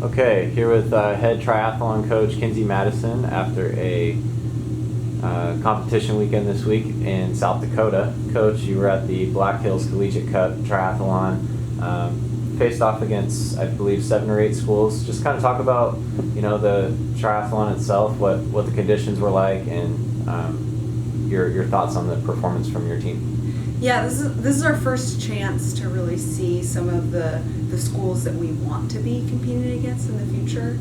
Okay, here with head triathlon coach Kinsey Mattison after a competition weekend this week in South Dakota. Coach, you were at the Black Hills Collegiate Cup Triathlon, faced off against, I believe, 7 or 8 schools. Just kind of talk about, the triathlon itself, what the conditions were like, and your thoughts on the performance from your team. Yeah, this is our first chance to really see some of the schools that we want to be competing against in the future.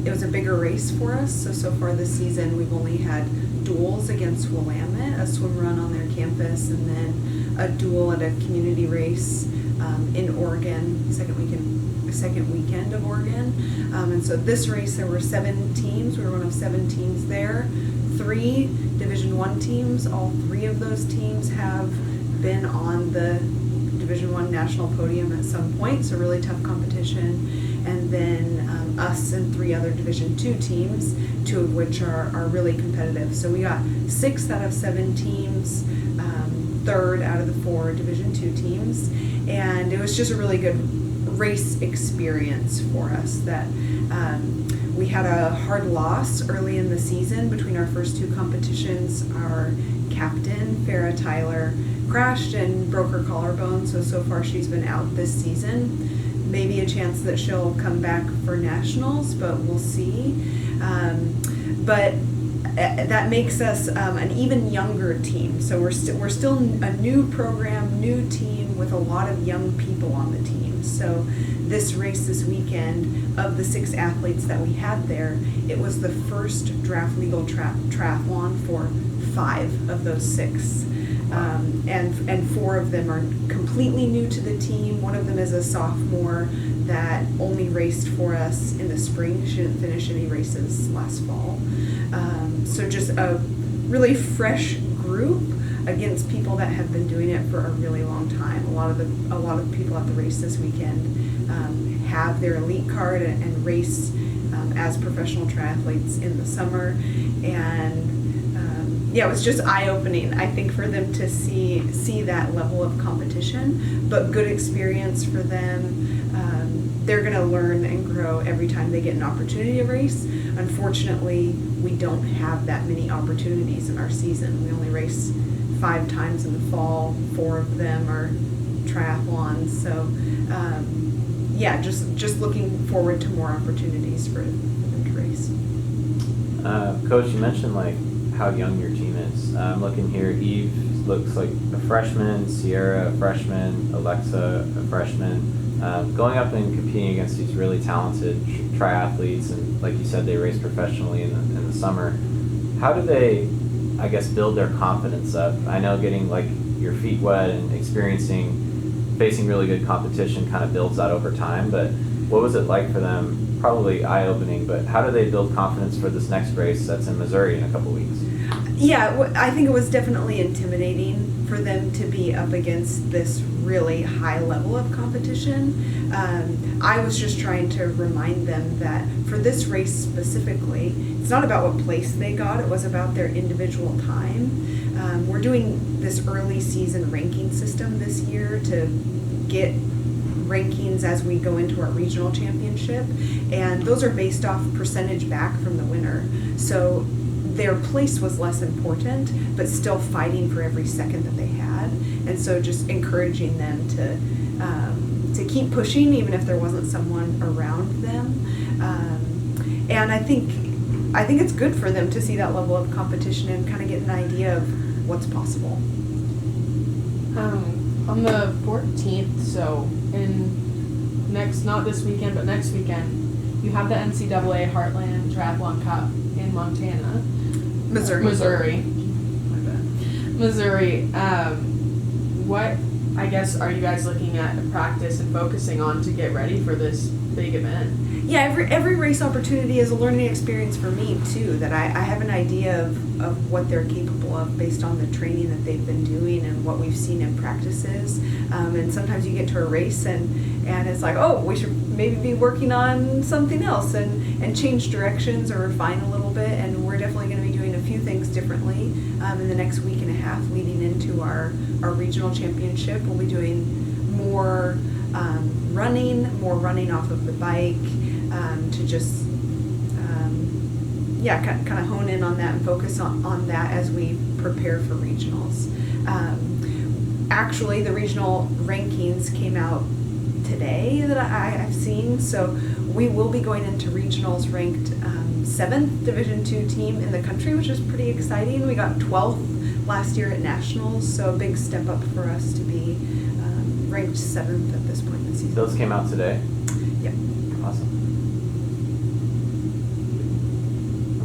It was a bigger race for us, so far this season we've only had duels against Willamette, a swim run on their campus, and then a duel at a community race in Oregon, second weekend of Oregon. And so this race there were 7 teams. We were one of 7 teams there. 3 Division I teams. All 3 of those teams have been on the Division I national podium at some point, so really tough competition. And then us and 3 other Division II teams, 2 of which are really competitive. So we got 6 out of 7 teams, 3rd out of the 4 Division II teams, and it was just a really good race experience for us. That we had a hard loss early in the season between our first 2 competitions. Our captain, Farrah Tyler, crashed and broke her collarbone, so far she's been out this season. Maybe a chance that she'll come back for nationals, but we'll see. But that makes us an even younger team. So we're still a new program, new team with a lot of young people on the team. So this race this weekend, of the 6 athletes that we had there, it was the first draft legal triathlon for 5 of those 6. And 4 of them are completely new to the team. One of them is a sophomore that only raced for us in the spring. She didn't finish any races last fall. So just a really fresh group against people that have been doing it for a really long time. A lot of the people at the race this weekend have their elite card and race as professional triathletes in the summer. And it was just eye-opening, I think, for them to see that level of competition, but good experience for them. They're going to learn and grow every time they get an opportunity to race. Unfortunately, we don't have that many opportunities in our season. We only race 5 times in the fall. 4 of them are triathlons. So, just looking forward to more opportunities for them to race. Coach, you mentioned how young your team is. I'm looking here. Eve looks like a freshman, Sierra a freshman, Alexa a freshman. Going up and competing against these really talented triathletes, and like you said, they race professionally in the summer. How do they, I guess, build their confidence up? I know getting your feet wet and facing really good competition kind of builds that over time, but what was it like for them? Probably eye-opening, but how do they build confidence for this next race that's in Missouri in a couple weeks? Yeah, I think it was definitely intimidating for them to be up against this really high level of competition. I was just trying to remind them that for this race specifically, it's not about what place they got, it was about their individual time. We're doing this early season ranking system this year to get rankings as we go into our regional championship, and those are based off percentage back from the winner. So their place was less important, but still fighting for every second that they had. And so just encouraging them to keep pushing, even if there wasn't someone around them. And I think it's good for them to see that level of competition and kind of get an idea of what's possible. On the 14th, so not this weekend, but next weekend, you have the NCAA Heartland Triathlon Cup in Montana. Missouri. My bad. Missouri. What, I guess, are you guys looking at practice and focusing on to get ready for this big event? Yeah, every race opportunity is a learning experience for me too, that I have an idea of what they're capable of based on the training that they've been doing and what we've seen in practices. And sometimes you get to a race and it's like, oh, we should maybe be working on something else and change directions or refine a little bit. And we're definitely going to be doing a few things differently in the next week and a half leading into our regional championship. We'll be doing more running, more running off of the bike, to just kind of hone in on that and focus on that as we prepare for regionals. Actually, the regional rankings came out today that I've seen, so we will be going into regionals ranked 7th Division II team in the country, which is pretty exciting. We got 12th last year at nationals, so a big step up for us to be ranked 7th at this point in the season. Those came out today? Yep. Awesome.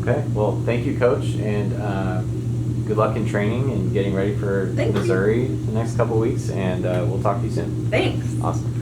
Okay, well, thank you, Coach, and good luck in training and getting ready for Thank you. Missouri the next couple weeks, and we'll talk to you soon. Thanks. Awesome.